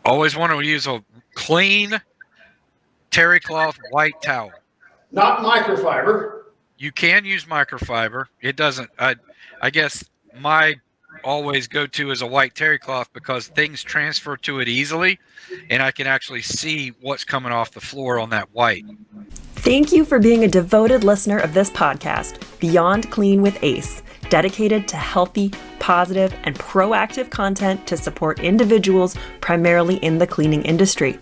Always want to use a clean terry cloth white towel. Not microfiber. You can use microfiber. It doesn't. I guess my always go-to is a white terry cloth because things transfer to it easily, and I can actually see what's coming off the floor on that white. Thank you for being a devoted listener of this podcast, Beyond Clean with Ace, dedicated to healthy, positive, and proactive content to support individuals primarily in the cleaning industry.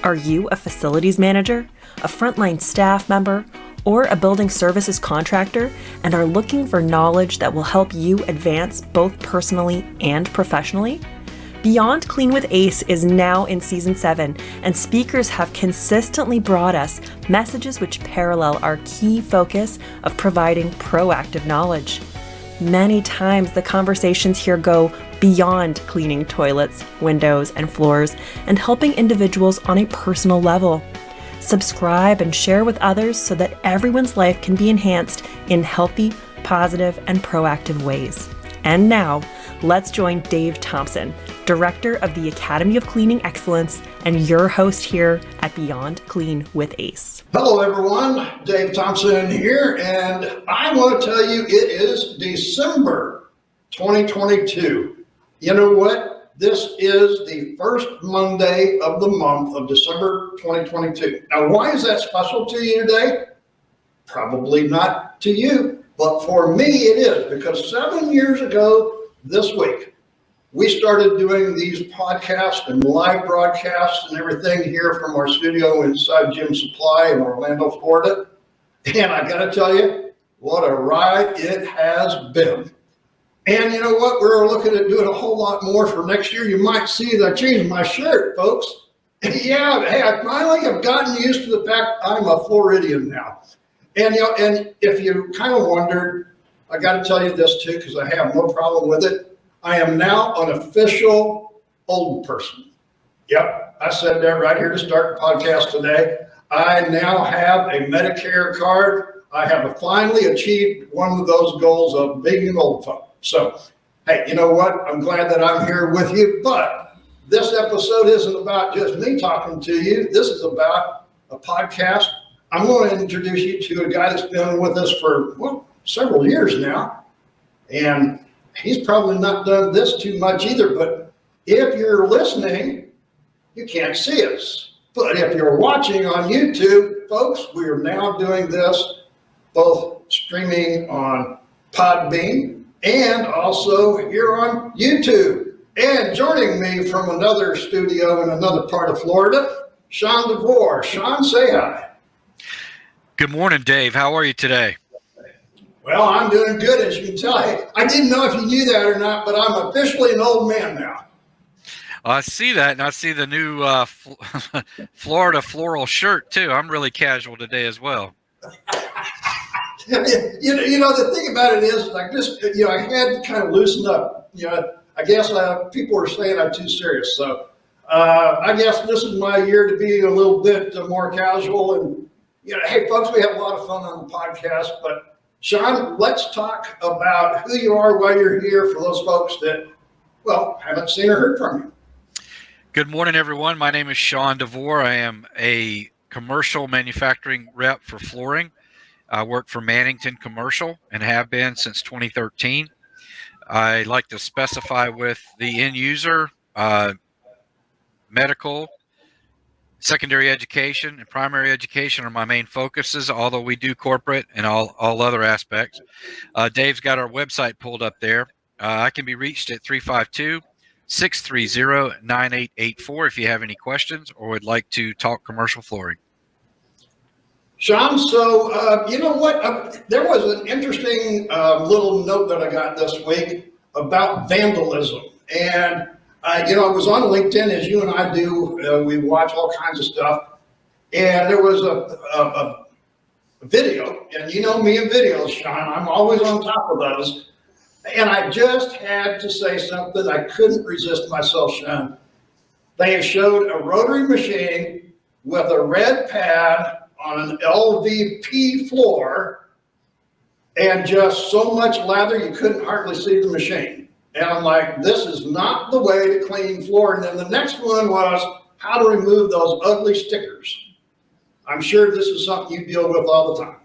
Are you a facilities manager, a frontline staff member, or a building services contractor and are looking for knowledge that will help you advance both personally and professionally? Beyond Clean with Ace is now in Season 7, and speakers have consistently brought us messages which parallel our key focus of providing proactive knowledge. Many times the conversations here go beyond cleaning toilets, windows, and floors and helping individuals on a personal level. Subscribe and share with others so that everyone's life can be enhanced in healthy, positive, and proactive ways. And now, let's join Dave Thompson, Director of the Academy of Cleaning Excellence and your host here at Beyond Clean with Ace. Hello everyone, Dave Thompson here, and I want to tell you it is December 2022. You know what? This is the first Monday of the month of December 2022. Now, why is that special to you today? Probably not to you, but for me it is, because 7 years ago this week, we started doing these podcasts and live broadcasts and everything here from our studio inside Gym Supply in Orlando, Florida. And I got to tell you, what a ride it has been. And you know what? We're looking at doing a whole lot more for next year. You might see that I changed my shirt, folks. Yeah, hey, I finally have gotten used to the fact I'm a Floridian now. And and if you kind of wondered, I got to tell you this too, because I have no problem with it. I am now an official old person. Yep, I said that right here to start the podcast today. I now have a Medicare card. I have finally achieved one of those goals of being an old folk. So, hey, you know what? I'm glad that I'm here with you, but this episode isn't about just me talking to you. This is about a podcast. I'm going to introduce you to a guy that's been with us for, several years now. And he's probably not done this too much either, but if you're listening, you can't see us. But if you're watching on YouTube, folks, we are now doing this both streaming on Podbean and also here on YouTube. And joining me from another studio in another part of Florida, Sean DeVore. Sean, say hi. Good morning, Dave. How are you today? Well, I'm doing good, as you can tell. I didn't know if you knew that or not, but I'm officially an old man now. I see that, and I see the new Florida floral shirt, too. I'm really casual today as well. You know, the thing about it is, like this, I had to kind of loosen up. I guess people are saying I'm too serious. So I guess this is my year to be a little bit more casual. And, hey, folks, we have a lot of fun on the podcast. But, Sean, let's talk about who you are while you're here for those folks that, haven't seen or heard from you. Good morning, everyone. My name is Sean DeVore. I am a commercial manufacturing rep for flooring. I work for Mannington Commercial and have been since 2013. I like to specify with the end user, medical, secondary education, and primary education are my main focuses, although we do corporate and all other aspects. Dave's got our website pulled up there. I can be reached at 352-630-9884 if you have any questions or would like to talk commercial flooring. Sean, so you know what? There was an interesting little note that I got this week about vandalism. And, I was on LinkedIn, as you and I do. We watch all kinds of stuff. And there was a video. And you know me and videos, Sean. I'm always on top of those. And I just had to say something. I couldn't resist myself, Sean. They showed a rotary machine with a red pad on an LVP floor and just so much lather you couldn't hardly see the machine. And I'm like, this is not the way to clean floor. And then the next one was how to remove those ugly stickers. I'm sure this is something you deal with all the time.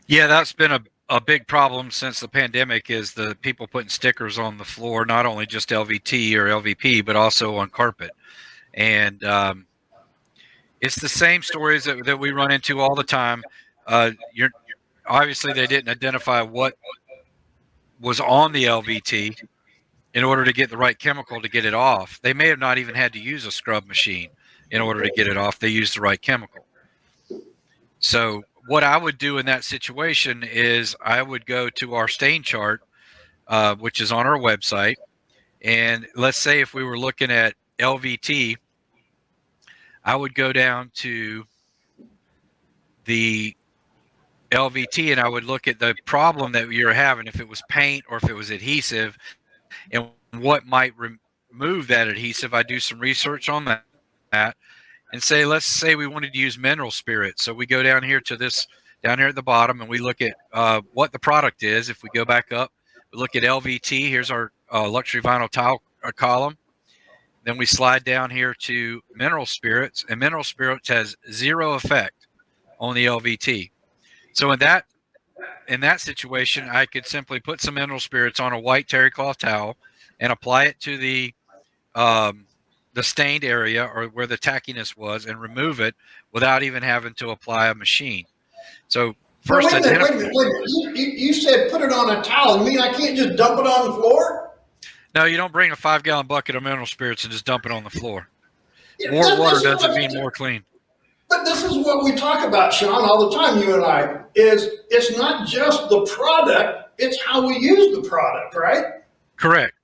Yeah, that's been a big problem since the pandemic, is the people putting stickers on the floor, not only just LVT or LVP, but also on carpet. And it's the same stories that we run into all the time. Obviously they didn't identify what was on the LVT in order to get the right chemical to get it off. They may have not even had to use a scrub machine in order to get it off. They used the right chemical. So what I would do in that situation is I would go to our stain chart, which is on our website. And let's say if we were looking at LVT, I would go down to the LVT and I would look at the problem that you're having, if it was paint or if it was adhesive, and what might remove that adhesive. I do some research on that and say, let's say we wanted to use mineral spirit. So we go down here to this, down here at the bottom, and we look at what the product is. If we go back up, we look at LVT. Here's our luxury vinyl tile column. Then we slide down here to mineral spirits, and mineral spirits has zero effect on the LVT. So in that situation, I could simply put some mineral spirits on a white terry cloth towel and apply it to the stained area or where the tackiness was, and remove it without even having to apply a machine. So first, wait a minute. You said put it on a towel. You mean I can't just dump it on the floor? No, you don't bring a 5-gallon bucket of mineral spirits and just dump it on the floor. Yeah, more water doesn't mean more clean. But this is what we talk about, Sean, all the time, you and I, is it's not just the product, it's how we use the product, right? Correct.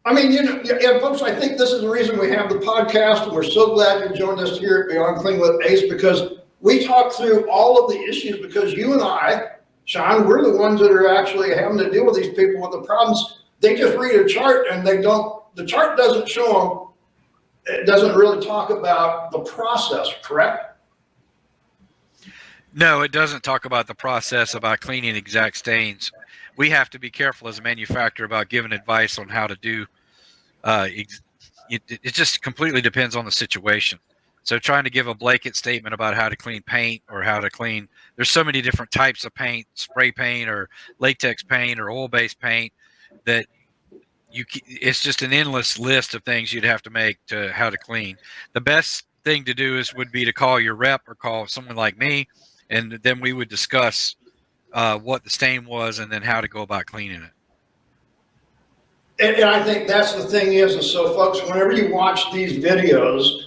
I mean, and folks, I think this is the reason we have the podcast, and we're so glad you joined us here at Beyond Clean with Ace, because we talk through all of the issues, because you and I, Sean, we're the ones that are actually having to deal with these people with the problems. They just read a chart and the chart doesn't show them. It doesn't really talk about the process, correct? No, it doesn't talk about the process about cleaning exact stains. We have to be careful as a manufacturer about giving advice on how to do. It just completely depends on the situation. So trying to give a blanket statement about how to clean paint or how to clean, there's so many different types of paint, spray paint or latex paint or oil-based paint, that it's just an endless list of things you'd have to make to how to clean. The best thing to do would be to call your rep or call someone like me, and then we would discuss what the stain was and then how to go about cleaning it. And I think that's the thing is so folks, whenever you watch these videos,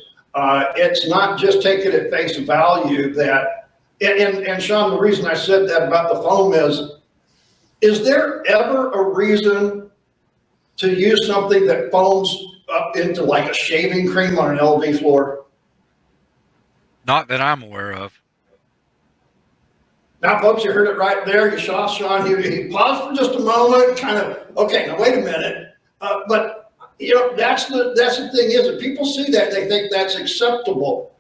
it's not just take it at face value that, and Sean, the reason I said that about the foam is there ever a reason to use something that foams up into like a shaving cream on an LV floor? Not that I'm aware of. Now, folks, you heard it right there. You saw Sean. He paused for just a moment, kind of, okay, now wait a minute. But that's the thing is that people see that, they think that's acceptable.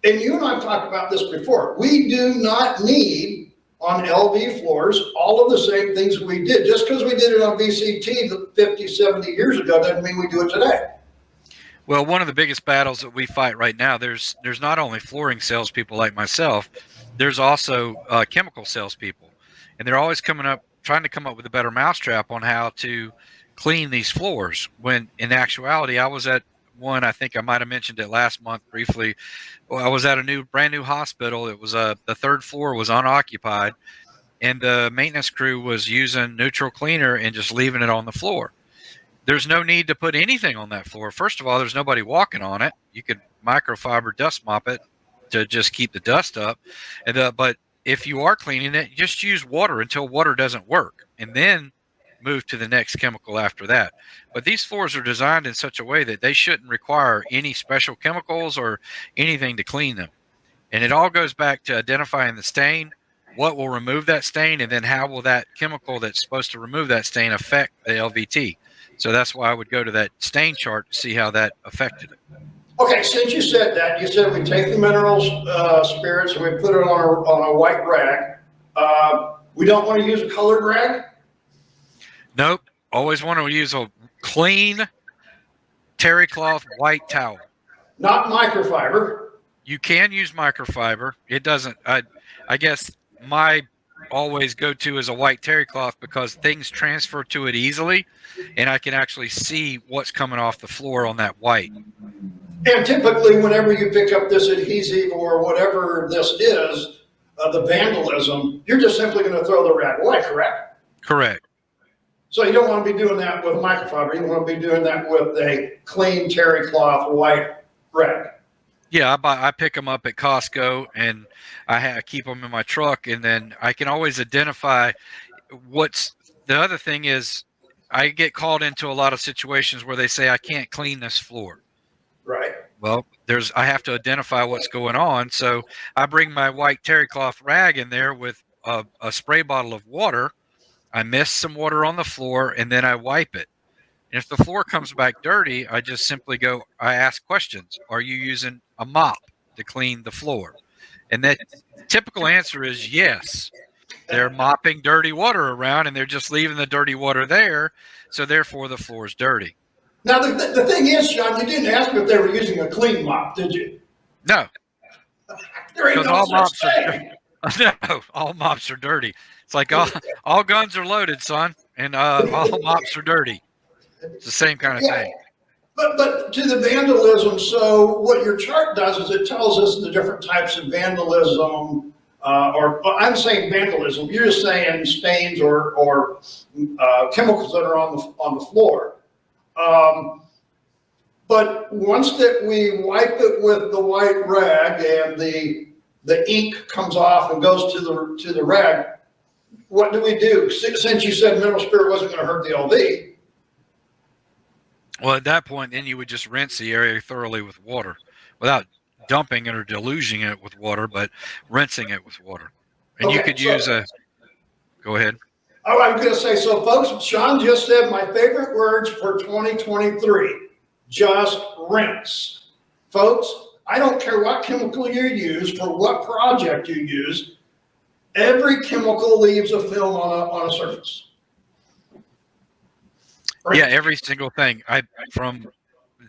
And you and I have talked about this before. We do not need on LV floors all of the same things we did. Just because we did it on VCT 50, 70 years ago doesn't mean we do it today. Well, one of the biggest battles that we fight right now, there's not only flooring salespeople like myself, there's also chemical salespeople, and they're always trying to come up with a better mousetrap on how to clean these floors. When in actuality, I was at one, I think I might have mentioned it last month briefly. I was at a brand new hospital. It was the third floor was unoccupied, and the maintenance crew was using neutral cleaner and just leaving it on the floor. There's no need to put anything on that floor. First of all, there's nobody walking on it. You could microfiber dust mop it to just keep the dust up. But if you are cleaning it, just use water until water doesn't work, and then move to the next chemical after that. But these floors are designed in such a way that they shouldn't require any special chemicals or anything to clean them. And it all goes back to identifying the stain, what will remove that stain, and then how will that chemical that's supposed to remove that stain affect the LVT. So that's why I would go to that stain chart to see how that affected it. Okay, since you said that, you said we take the minerals spirits and we put it on a white rag. We don't want to use a colored rag? No, always want to use a clean terry cloth white towel. Not microfiber. You can use microfiber. It doesn't. I guess my always go to is a white terry cloth because things transfer to it easily, and I can actually see what's coming off the floor on that white. And typically, whenever you pick up this adhesive or whatever this is, the vandalism, you're just simply going to throw the rag away, correct? Correct. So you don't want to be doing that with microfiber. You want to be doing that with a clean terry cloth white rag. Yeah, I pick them up at Costco, and I keep them in my truck, and then I can always identify what's the other thing is I get called into a lot of situations where they say I can't clean this floor. Right. Well, I have to identify what's going on, so I bring my white terry cloth rag in there with a spray bottle of water. I mist some water on the floor, and then I wipe it. And if the floor comes back dirty, I just simply I ask questions. Are you using a mop to clean the floor? And that typical answer is yes. They're mopping dirty water around, and they're just leaving the dirty water there, so therefore the floor is dirty. Now, the thing is, Sean, you didn't ask if they were using a clean mop, did you? No. There ain't no such thing. No, all mops are dirty. It's like all guns are loaded, son, and all mops are dirty. It's the same kind of thing. But to the vandalism, so what your chart does is it tells us the different types of vandalism, or I'm saying vandalism. You're just saying stains or chemicals that are on the floor. But once that we wipe it with the white rag and the ink comes off and goes to the rag, what do we do? Since you said mineral spirit wasn't going to hurt the LV. Well, at that point, then you would just rinse the area thoroughly with water without dumping it or deluging it with water, but rinsing it with water. And you could use go ahead. Oh, I'm going to say, so folks, Sean just said my favorite words for 2023, just rinse. Folks, I don't care what chemical you use for what project you use, every chemical leaves a film on a surface. Right. Yeah, every single thing. From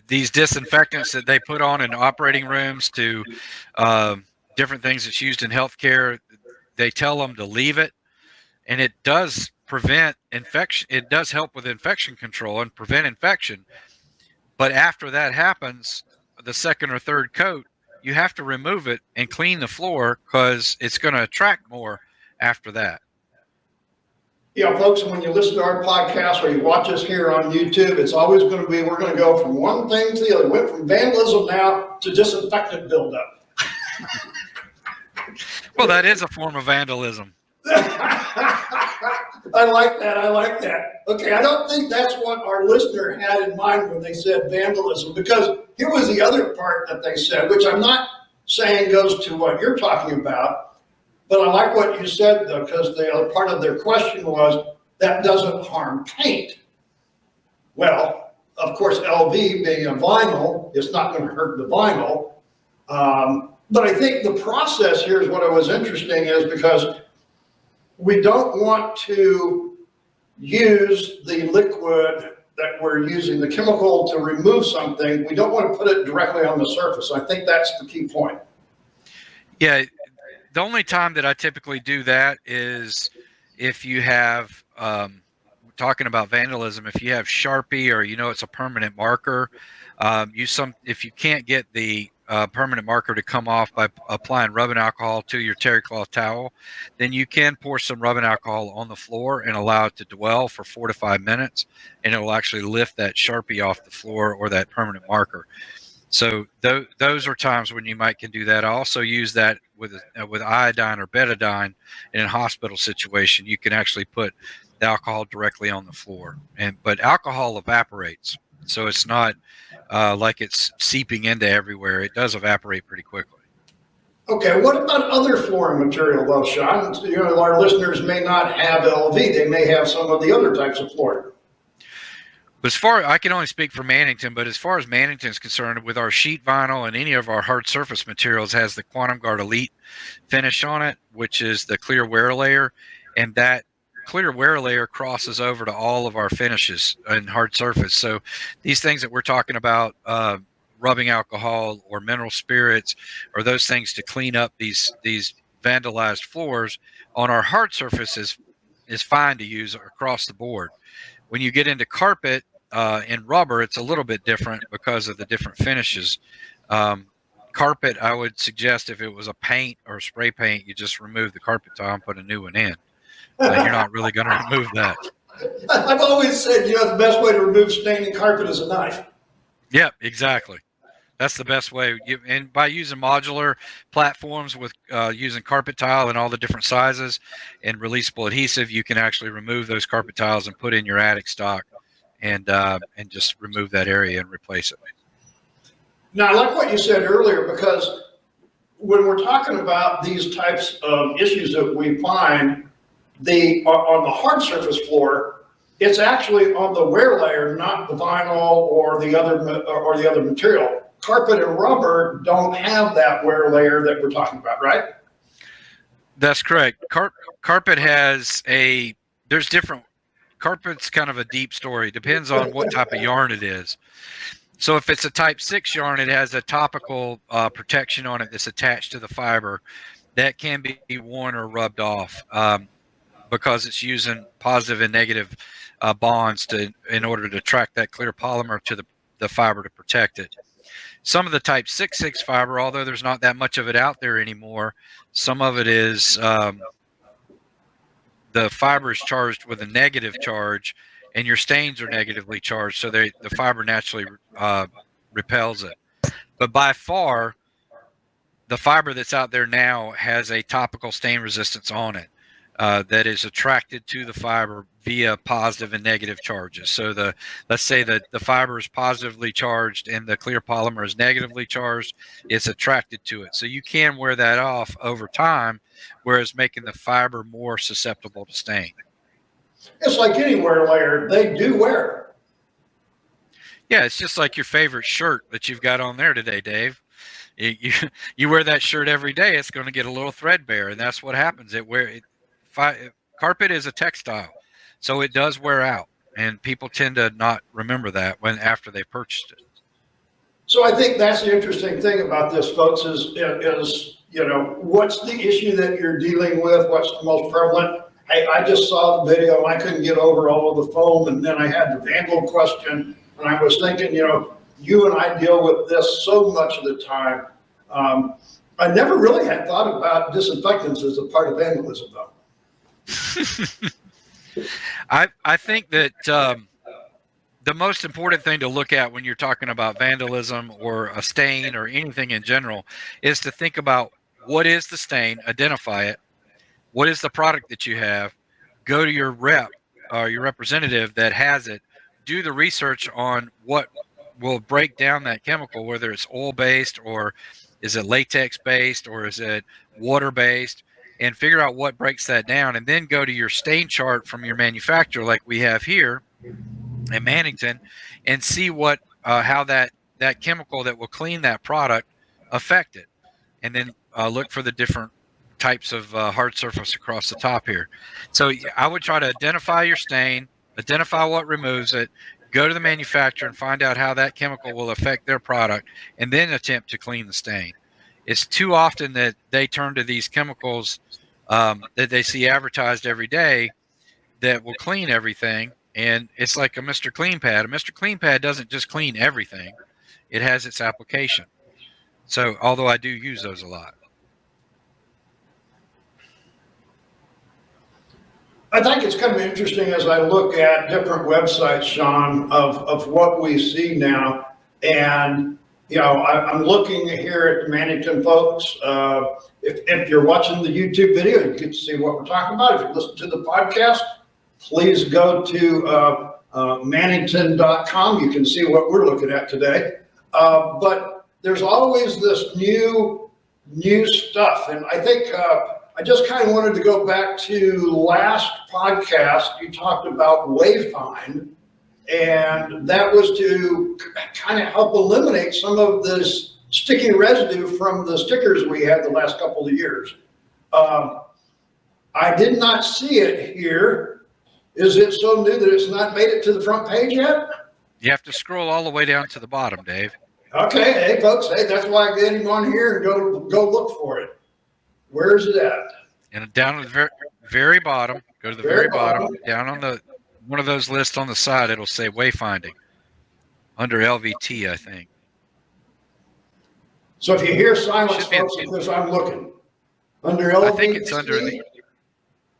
these disinfectants that they put on in operating rooms to different things that's used in healthcare, they tell them to leave it, and it does prevent infection. It does help with infection control and prevent infection. But after that happens, the second or third coat, you have to remove it and clean the floor because it's going to attract more after that. Yeah, folks, when you listen to our podcast or you watch us here on YouTube, it's always going to be, we're going to go from one thing to the other. We went from vandalism now to disinfectant buildup. Well, that is a form of vandalism. I like that. I like that. Okay, I don't think that's what our listener had in mind when they said vandalism, because here was the other part that they said, which I'm not saying goes to what you're talking about. But I like what you said, though, because the other part of their question was, that doesn't harm paint. Well, of course, LV being a vinyl, it's not going to hurt the vinyl. But I think the process here is what was interesting is because we don't want to use the liquid that we're using, the chemical to remove something. We don't want to put it directly on the surface. I think that's the key point. Yeah. The only time that I typically do that is if you have, talking about vandalism, if you have Sharpie or it's a permanent marker, if you can't get the permanent marker to come off by applying rubbing alcohol to your terry cloth towel, then you can pour some rubbing alcohol on the floor and allow it to dwell for 4 to 5 minutes, and it will actually lift that Sharpie off the floor or that permanent marker. So those are times when you can do that. I also use that with iodine or betadine in a hospital situation. You can actually put the alcohol directly on the floor, but alcohol evaporates, so it's not like it's seeping into everywhere. It does evaporate pretty quickly. Okay, what about other flooring material, though, Sean? Our listeners may not have LV; they may have some of the other types of flooring. I can only speak for Mannington, but as far as Mannington is concerned, with our sheet vinyl and any of our hard surface materials has the Quantum Guard Elite finish on it, which is the clear wear layer, and that clear wear layer crosses over to all of our finishes and hard surface. So these things that we're talking about, rubbing alcohol or mineral spirits, or those things to clean up these vandalized floors on our hard surfaces is fine to use across the board. When you get into carpet and rubber, it's a little bit different because of the different finishes. Carpet, I would suggest if it was a paint or spray paint, you just remove the carpet tile and put a new one in. You're not really going to remove that. I've always said, the best way to remove staining carpet is a knife. Yep, exactly. That's the best way. And by using modular platforms with using carpet tile in all the different sizes and releasable adhesive, you can actually remove those carpet tiles and put in your attic stock and just remove that area and replace it. Now, I like what you said earlier, because when we're talking about these types of issues that we find, on the hard surface floor, it's actually on the wear layer, not the vinyl or the other material. Carpet and rubber don't have that wear layer that we're talking about, right? That's correct. Carpet has there's different, carpet's kind of a deep story. Depends on what type of yarn it is. So if it's a type 6 yarn, it has a topical protection on it that's attached to the fiber that can be worn or rubbed off because it's using positive and negative bonds in order to track that clear polymer to the fiber to protect it. Some of the type 6 fiber, although there's not that much of it out there anymore, some of it is the fiber is charged with a negative charge, and your stains are negatively charged, so the fiber naturally repels it. But by far, the fiber that's out there now has a topical stain resistance on it that is attracted to the fiber via positive and negative charges. So let's say that the fiber is positively charged and the clear polymer is negatively charged, it's attracted to it. So you can wear that off over time, whereas making the fiber more susceptible to stain. It's like any wear layer, they do wear. Yeah, it's just like your favorite shirt that you've got on there today, Dave. You wear that shirt every day, it's going to get a little threadbare, and that's what happens. Carpet is a textile, so it does wear out, and people tend to not remember that after they purchased it. So I think that's the interesting thing about this, folks, is what's the issue that you're dealing with? What's the most prevalent? Hey, I just saw the video and I couldn't get over all of the foam, and then I had the vandal question, and I was thinking, you and I deal with this so much of the time. I never really had thought about disinfectants as a part of vandalism, though. I think that the most important thing to look at when you're talking about vandalism or a stain or anything in general is to think about what is the stain, identify it, what is the product that you have, go to your rep or your representative that has it, do the research on what will break down that chemical, whether it's oil-based or is it latex-based or is it water-based, and figure out what breaks that down, and then go to your stain chart from your manufacturer like we have here at Mannington and see how that chemical that will clean that product affect it, and then look for the different types of hard surface across the top here. So I would try to identify your stain, identify what removes it, go to the manufacturer and find out how that chemical will affect their product, and then attempt to clean the stain. It's too often that they turn to these chemicals that they see advertised every day that will clean everything, and it's like a Mr. Clean Pad. A Mr. Clean Pad doesn't just clean everything. It has its application. So, although I do use those a lot. I think it's kind of interesting as I look at different websites, Sean, of what we see now. And, I'm looking here at the Mannington folks. If you're watching the YouTube video, you get to see what we're talking about. If you listen to the podcast, please go to Mannington.com. You can see what we're looking at today. But there's always this new stuff. And I think I just kind of wanted to go back to last podcast. You talked about Wayfind, and that was to kind of help eliminate some of this sticky residue from the stickers we had the last couple of years. I did not see it here, Is it so new that it's not made it to the front page yet? You have to scroll all the way down to the bottom, Dave. Okay, hey folks, hey, that's why I get him on here and go look for it. Where's it at? And down at the very bottom, go to the very bottom, down on one of those lists on the side, it'll say wayfinding under LVT, I think. So if you hear silence, folks, because I'm looking. Under LVT? I think it's under the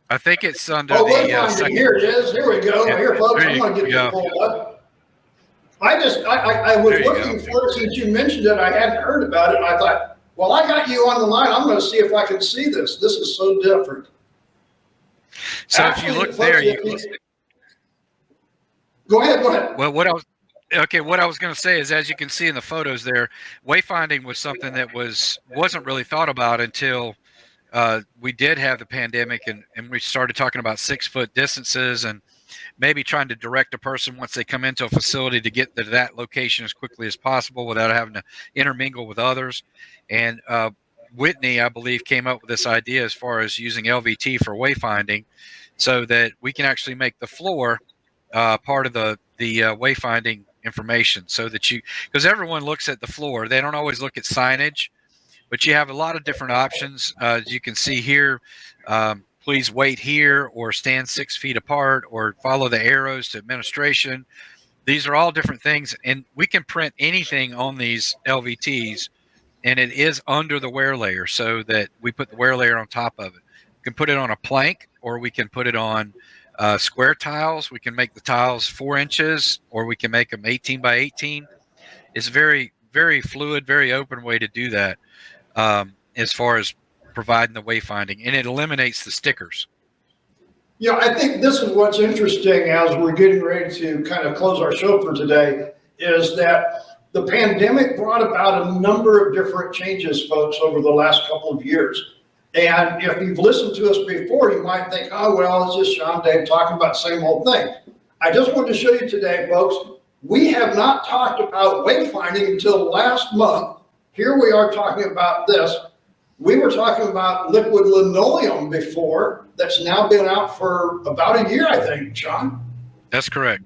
wayfinding. Here it is. Here we go. Yeah, here, folks, I'm going to get you pulled up. I was looking for it since you mentioned it. I hadn't heard about it. I thought, well, I got you on the line. I'm going to see if I can see this. This is so different. So actually, if you look there, go ahead. Well, what I was going to say is, as you can see in the photos there, wayfinding was something that wasn't really thought about until we did have the pandemic, and we started talking about 6-foot distances and maybe trying to direct a person once they come into a facility to get to that location as quickly as possible without having to intermingle with others. And Whitney, I believe, came up with this idea as far as using LVT for wayfinding so that we can actually make the floor part of the wayfinding information, so that because everyone looks at the floor, they don't always look at signage, but you have a lot of different options. As you can see here, please wait here, or stand 6 feet apart, or follow the arrows to administration. These are all different things, and we can print anything on these LVTs, and it is under the wear layer, so that we put the wear layer on top of it. We can put it on a plank, or we can put it on square tiles. We can make the tiles 4 inches, or we can make them 18 by 18. It's very, very fluid, very open way to do that as far as providing the wayfinding, and it eliminates the stickers. Yeah, I think this is what's interesting as we're getting ready to kind of close our show for today, is that the pandemic brought about a number of different changes, folks, over the last couple of years. And if you've listened to us before, you might think, oh, well, it's just Sean Dave talking about the same old thing. I just wanted to show you today, folks, we have not talked about wayfinding until last month. Here we are talking about this. We were talking about liquid linoleum before. That's now been out for about a year, I think, Sean. That's correct.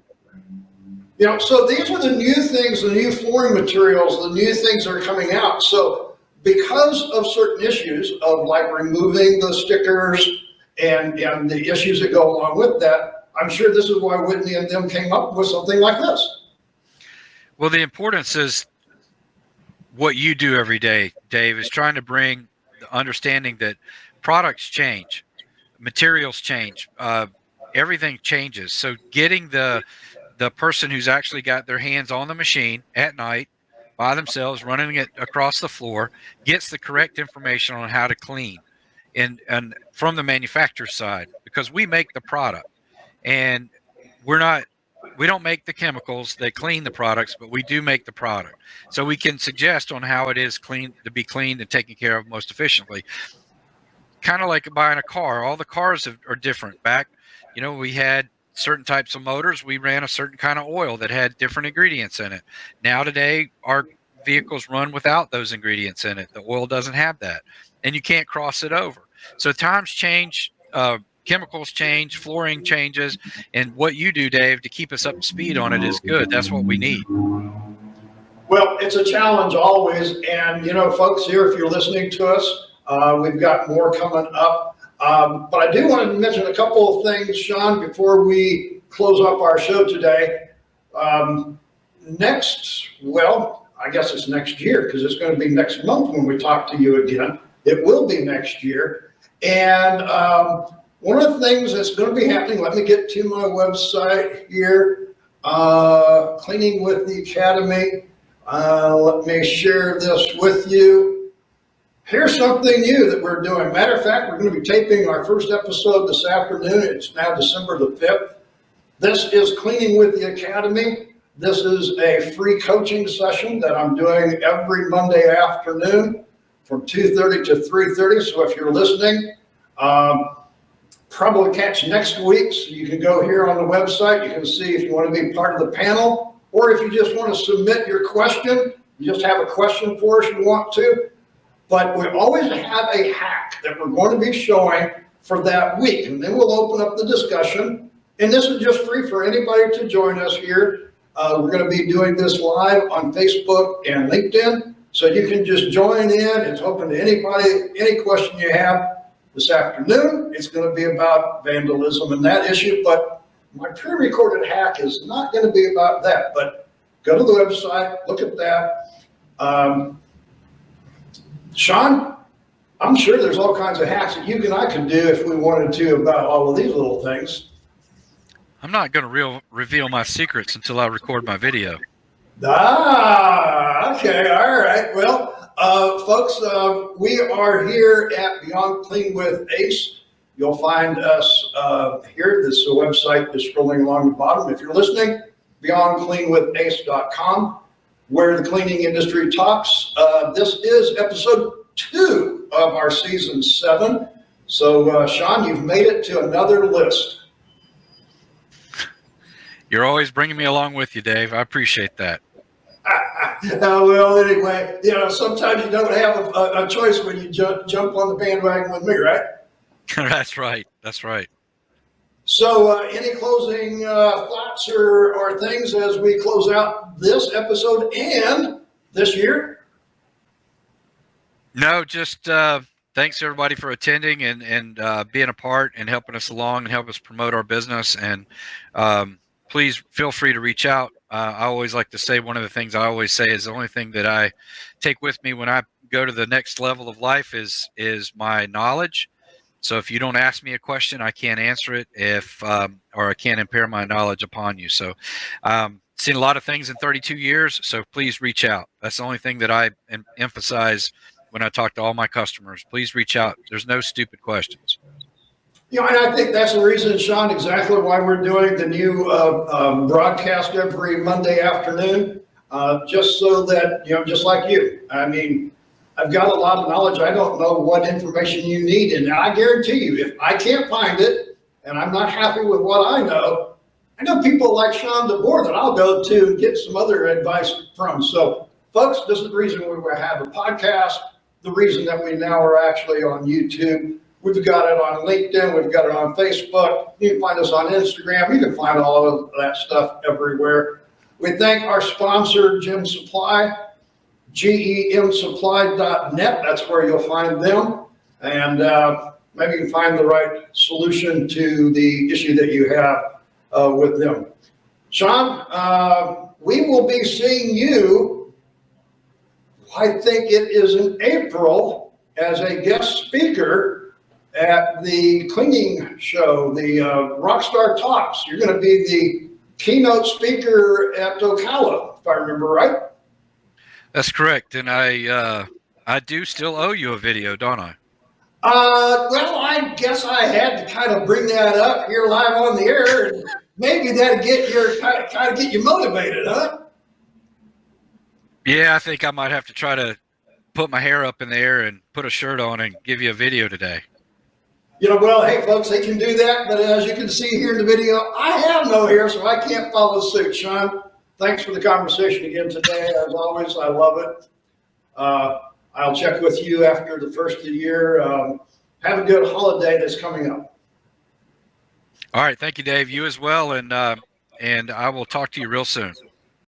You know, so these are the new things, the new flooring materials, the new things that are coming out. So because of certain issues of like removing the stickers and the issues that go along with that, I'm sure this is why Whitney and them came up with something like this. Well, the importance is what you do every day, Dave, is trying to bring the understanding that products change, materials change, everything changes. So getting the person who's actually got their hands on the machine at night by themselves, running it across the floor, gets the correct information on how to clean, and from the manufacturer's side, because we make the product, and we don't make the chemicals that clean the products, but we do make the product. So we can suggest on how it is to be cleaned and taken care of most efficiently. Kind of like buying a car. All the cars are different. Back, we had certain types of motors. We ran a certain kind of oil that had different ingredients in it. Now today, our vehicles run without those ingredients in it. The oil doesn't have that, and you can't cross it over. So times change. Chemicals change, flooring changes, and what you do, Dave, to keep us up to speed on it is good. That's what we need. Well, it's a challenge always. And, folks here, if you're listening to us, we've got more coming up. But I do want to mention a couple of things, Sean, before we close up our show today. I guess it's next year, because it's going to be next month when we talk to you again. It will be next year. And one of the things that's going to be happening, let me get to my website here, Cleaning with the Academy. Let me share this with you. Here's something new that we're doing. Matter of fact, we're going to be taping our first episode this afternoon. It's now December the 5th. This is Cleaning with the Academy. This is a free coaching session that I'm doing every Monday afternoon from 2:30 to 3:30. So if you're listening, probably catch next week. So you can go here on the website. You can see if you want to be part of the panel, or if you just want to submit your question, you just have a question for us, you want to. But we always have a hack that we're going to be showing for that week. And then we'll open up the discussion And this is just free for anybody to join us here. We're going to be doing this live on Facebook and LinkedIn. So you can just join in. It's open to anybody, any question you have. This afternoon, it's going to be about vandalism and that issue, but my pre-recorded hack is not going to be about that. But go to the website, look at that. Sean, I'm sure there's all kinds of hacks that you and I could do if we wanted to about all of these little things. I'm not going to reveal my secrets until I record my video. Okay, all right. Well, folks, we are here at Beyond Clean with Ace. You'll find us here. This is a website that's scrolling along the bottom. If you're listening, beyondcleanwithace.com, where the cleaning industry talks. This is episode 2 of our season 7. So, Sean, you've made it to another list. You're always bringing me along with you, Dave. I appreciate that. Well, anyway, sometimes you don't have a choice when you jump on the bandwagon with me, right? That's right. That's right. So any closing thoughts or things as we close out this episode and this year? No, just thanks everybody for attending and being a part and helping us along and help us promote our business. And please feel free to reach out. I always like to say, one of the things I always say is the only thing that I take with me when I go to the next level of life is my knowledge. So if you don't ask me a question, I can't answer it or I can't impair my knowledge upon you. So seen a lot of things in 32 years. So please reach out. That's the only thing that I emphasize when I talk to all my customers. Please reach out. There's no stupid questions. And I think that's the reason, Sean, exactly why we're doing the new broadcast every Monday afternoon, just so that, just like you. I mean, I've got a lot of knowledge. I don't know what information you need. And I guarantee you, if I can't find it and I'm not happy with what I know people like Sean DeVore that I'll go to and get some other advice from. So, folks, this is the reason we have a podcast, the reason that we now are actually on YouTube. We've got it on LinkedIn. We've got it on Facebook. You can find us on Instagram. You can find all of that stuff everywhere. We thank our sponsor, Gem Supply, gemsupply.net. That's where you'll find them. And maybe you can find the right solution to the issue that you have with them. Sean, we will be seeing you, I think it is in April, as a guest speaker at the cleaning show, the Rockstar Talks. You're going to be the keynote speaker at Ocala, if I remember right. That's correct. And I do still owe you a video, don't I? Well, I guess I had to kind of bring that up here live on the air, and maybe that'll get get you motivated, huh? Yeah, I think I might have to try to put my hair up in the air and put a shirt on and give you a video today. Well, hey, folks, they can do that. But as you can see here in the video, I have no hair, so I can't follow suit. Sean, thanks for the conversation again today. As always, I love it. I'll check with you after the first of the year. Have a good holiday that's coming up. All right. Thank you, Dave. You as well. And I will talk to you real soon.